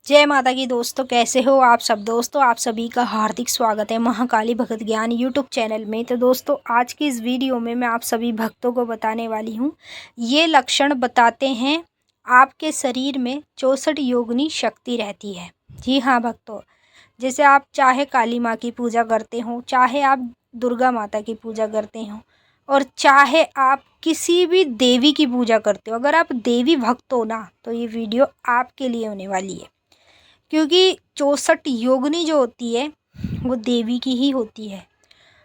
जय माता की दोस्तों, कैसे हो आप सब। दोस्तों आप सभी का हार्दिक स्वागत है महाकाली भगत ज्ञान यूट्यूब चैनल में। तो दोस्तों आज की इस वीडियो में मैं आप सभी भक्तों को बताने वाली हूँ, ये लक्षण बताते हैं आपके शरीर में 64 योगिनी शक्ति रहती है। जी हाँ भक्तों, जैसे आप चाहे काली माँ की पूजा करते हो, चाहे आप दुर्गा माता की पूजा करते हो, और चाहे आप किसी भी देवी की पूजा करते हो, अगर आप देवी भक्त हो ना तो ये वीडियो आपके लिए होने वाली है। क्योंकि 64 योगिनी जो होती है वो देवी की ही होती है।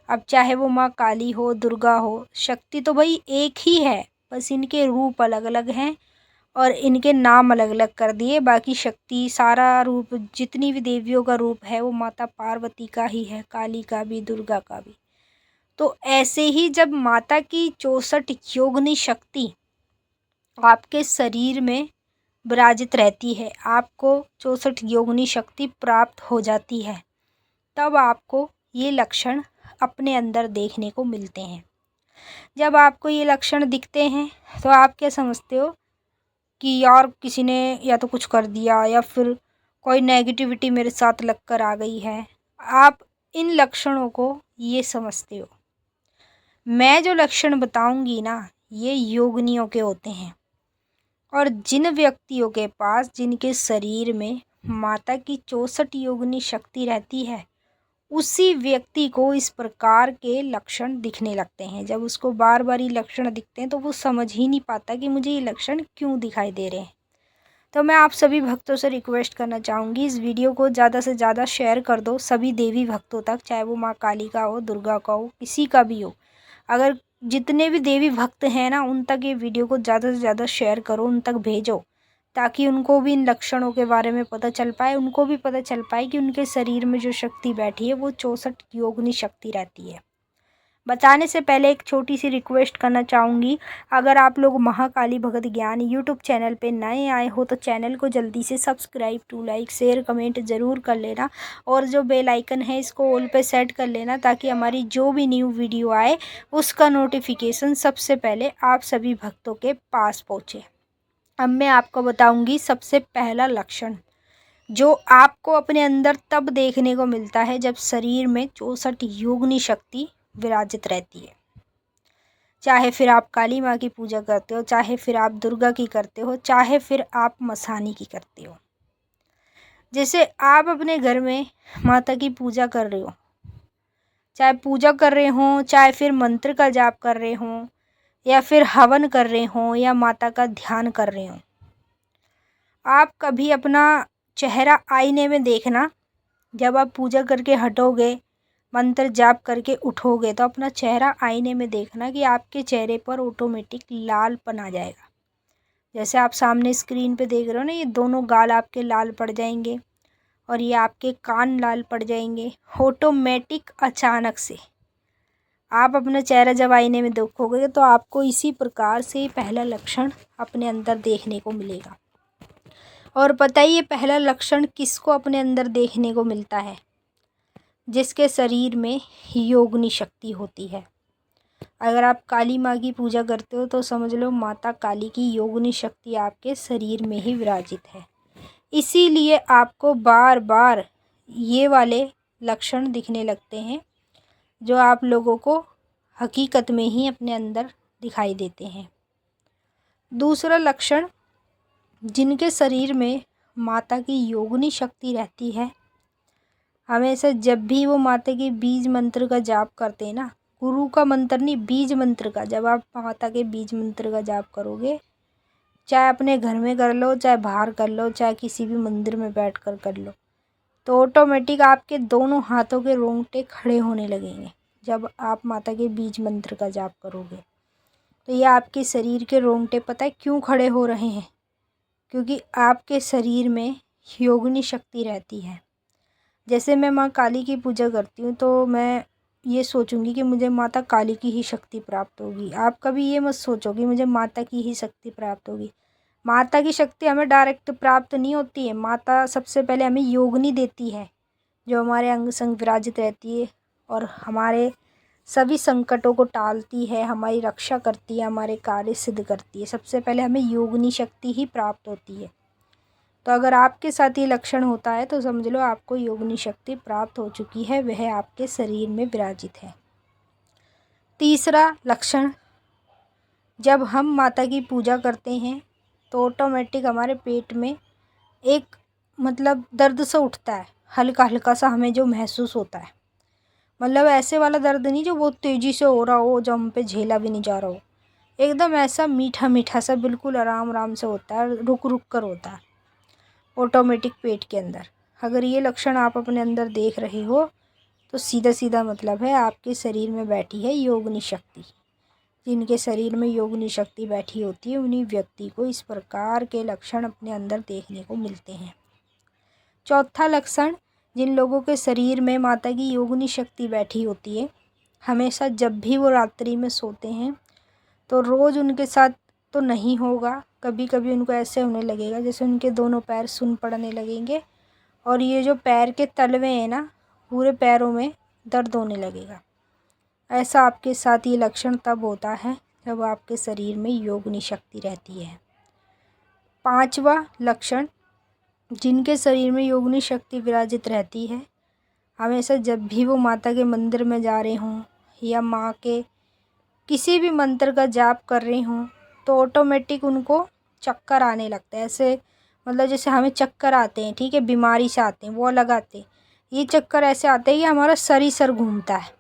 अब चाहे वो माँ काली हो, दुर्गा हो, शक्ति तो भाई एक ही है, बस इनके रूप अलग अलग हैं और इनके नाम अलग अलग कर दिए। बाकी शक्ति सारा रूप, जितनी भी देवियों का रूप है वो माता पार्वती का ही है, काली का भी, दुर्गा का भी। तो ऐसे ही जब माता की 64 योगिनी शक्ति आपके शरीर में विराजित रहती है, आपको 64 योगिनी शक्ति प्राप्त हो जाती है, तब आपको ये लक्षण अपने अंदर देखने को मिलते हैं। जब आपको ये लक्षण दिखते हैं तो आप क्या समझते हो कि यार किसी ने या तो कुछ कर दिया या फिर कोई नेगेटिविटी मेरे साथ लग कर आ गई है। आप इन लक्षणों को ये समझते हो। मैं जो लक्षण बताऊंगी ना, ये योगिनियों के होते हैं। और जिन व्यक्तियों के पास, जिनके शरीर में माता की 64 योगिनी शक्ति रहती है, उसी व्यक्ति को इस प्रकार के लक्षण दिखने लगते हैं। जब उसको बार बार ये लक्षण दिखते हैं तो वो समझ ही नहीं पाता कि मुझे ये लक्षण क्यों दिखाई दे रहे हैं। तो मैं आप सभी भक्तों से रिक्वेस्ट करना चाहूँगी, इस वीडियो को ज़्यादा से ज़्यादा शेयर कर दो सभी देवी भक्तों तक, चाहे वो माँ काली का हो, दुर्गा का हो, किसी का भी हो। अगर जितने भी देवी भक्त हैं ना, उन तक ये वीडियो को ज़्यादा से ज़्यादा शेयर करो, उन तक भेजो, ताकि उनको भी इन लक्षणों के बारे में पता चल पाए, उनको भी पता चल पाए कि उनके शरीर में जो शक्ति बैठी है वो 64 योगिनी शक्ति रहती है। बताने से पहले एक छोटी सी रिक्वेस्ट करना चाहूँगी, अगर आप लोग महाकाली भगत ज्ञान यूट्यूब चैनल पे नए आए हो तो चैनल को जल्दी से subscribe to like share comment ज़रूर कर लेना, और जो बेल आइकन है इसको ऑल पे सेट कर लेना, ताकि हमारी जो भी न्यू वीडियो आए उसका नोटिफिकेशन सबसे पहले आप सभी भक्तों के पास पहुँचे। अब मैं आपको बताऊँगी सबसे पहला लक्षण, जो आपको अपने अंदर तब देखने को मिलता है जब शरीर में 64 योगिनी शक्ति विराजित रहती है। चाहे फिर आप काली माँ की पूजा करते हो, चाहे फिर आप दुर्गा की करते हो, चाहे फिर आप मसानी की करते हो। जैसे आप अपने घर में माता की पूजा कर रहे हो, चाहे पूजा कर रहे हो, चाहे फिर मंत्र का जाप कर रहे हो, या फिर हवन कर रहे हो, या माता का ध्यान कर रहे हो, आप कभी अपना चेहरा आईने में देखना। जब आप पूजा करके हटोगे, मंत्र जाप करके उठोगे, तो अपना चेहरा आईने में देखना कि आपके चेहरे पर ऑटोमेटिक लालपन आ जाएगा। जैसे आप सामने स्क्रीन पे देख रहे हो ना, ये दोनों गाल आपके लाल पड़ जाएंगे और ये आपके कान लाल पड़ जाएंगे ऑटोमेटिक। अचानक से आप अपना चेहरा जब आईने में देखोगे तो आपको इसी प्रकार से पहला लक्षण अपने अंदर देखने को मिलेगा। और बताइए पहला लक्षण किसको अपने अंदर देखने को मिलता है? जिसके शरीर में योगिनी शक्ति होती है। अगर आप काली माँ की पूजा करते हो तो समझ लो माता काली की योगिनी शक्ति आपके शरीर में ही विराजित है। इसीलिए आपको बार बार ये वाले लक्षण दिखने लगते हैं, जो आप लोगों को हकीकत में ही अपने अंदर दिखाई देते हैं। दूसरा लक्षण, जिनके शरीर में माता की योगिनी शक्ति रहती है, हमेशा जब भी वो माता के बीज मंत्र का जाप करते हैं ना, गुरु का मंत्र नहीं, बीज मंत्र का, जब आप माता के बीज मंत्र का जाप करोगे, चाहे अपने घर में कर लो, चाहे बाहर कर लो, चाहे किसी भी मंदिर में बैठ कर लो, तो ऑटोमेटिक आपके दोनों हाथों के रोंगटे खड़े होने लगेंगे। जब आप माता के बीज मंत्र का जाप करोगे तो ये आपके शरीर के रोंगटे पता है क्यों खड़े हो रहे हैं? क्योंकि आपके शरीर में योगिनी शक्ति रहती है। जैसे मैं माँ काली की पूजा करती हूँ तो मैं ये सोचूंगी कि मुझे माता काली की ही शक्ति प्राप्त होगी। आप कभी ये मत सोचो कि मुझे माता की ही शक्ति प्राप्त होगी। माता की शक्ति हमें डायरेक्ट प्राप्त नहीं होती है। माता सबसे पहले हमें योगिनी देती है, जो हमारे अंग संग विराजित रहती है और हमारे सभी संकटों को टालती है, हमारी रक्षा करती है, हमारे कार्य सिद्ध करती है। सबसे पहले हमें योगिनी शक्ति ही प्राप्त होती है। तो अगर आपके साथ ये लक्षण होता है तो समझ लो आपको योगिनी शक्ति प्राप्त हो चुकी है, वह आपके शरीर में विराजित है। तीसरा लक्षण, जब हम माता की पूजा करते हैं तो ऑटोमेटिक हमारे पेट में एक मतलब दर्द सा उठता है, हल्का हल्का सा हमें जो महसूस होता है। मतलब ऐसे वाला दर्द नहीं जो बहुत तेज़ी से हो रहा हो, जो हम पे झेला भी नहीं जा रहा हो। एकदम ऐसा मीठा मीठा सा, बिल्कुल आराम आराम से होता है, रुक रुक कर होता है ऑटोमेटिक पेट के अंदर। अगर ये लक्षण आप अपने अंदर देख रहे हो तो सीधा सीधा मतलब है आपके शरीर में बैठी है योगिनी शक्ति। जिनके शरीर में योगिनी शक्ति बैठी होती है उन्हीं व्यक्ति को इस प्रकार के लक्षण अपने अंदर देखने को मिलते हैं। चौथा लक्षण, जिन लोगों के शरीर में माता की योगिनी शक्ति बैठी होती है, हमेशा जब भी वो रात्रि में सोते हैं तो रोज़ उनके साथ तो नहीं होगा, कभी कभी उनको ऐसे होने लगेगा जैसे उनके दोनों पैर सुन्न पड़ने लगेंगे और ये जो पैर के तलवे हैं ना, पूरे पैरों में दर्द होने लगेगा। ऐसा आपके साथ ये लक्षण तब होता है जब आपके शरीर में योगिनी शक्ति रहती है। पांचवा लक्षण, जिनके शरीर में योगिनी शक्ति विराजित रहती है, हमेशा जब भी वो माता के मंदिर में जा रहे हों या माँ के किसी भी मंत्र का जाप कर रहे हों तो ऑटोमेटिक उनको चक्कर आने लगता है। ऐसे मतलब जैसे हमें चक्कर आते हैं, ठीक है, बीमारी से आते हैं, वो अलग आते हैं। ये चक्कर ऐसे आते हैं कि हमारा सर घूमता है,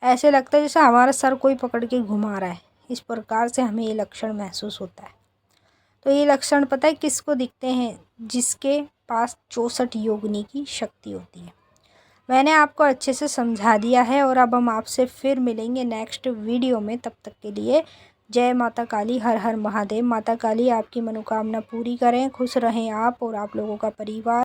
ऐसे लगता है जैसे हमारा सर कोई पकड़ के घुमा रहा है। इस प्रकार से हमें ये लक्षण महसूस होता है। तो ये लक्षण पता है किसको दिखते हैं? जिसके पास 64 योगिनी की शक्ति होती है। मैंने आपको अच्छे से समझा दिया है और अब हम आपसे फिर मिलेंगे नेक्स्ट वीडियो में। तब तक के लिए जय माता काली, हर हर महादेव। माता काली आपकी मनोकामना पूरी करें, खुश रहें आप और आप लोगों का परिवार।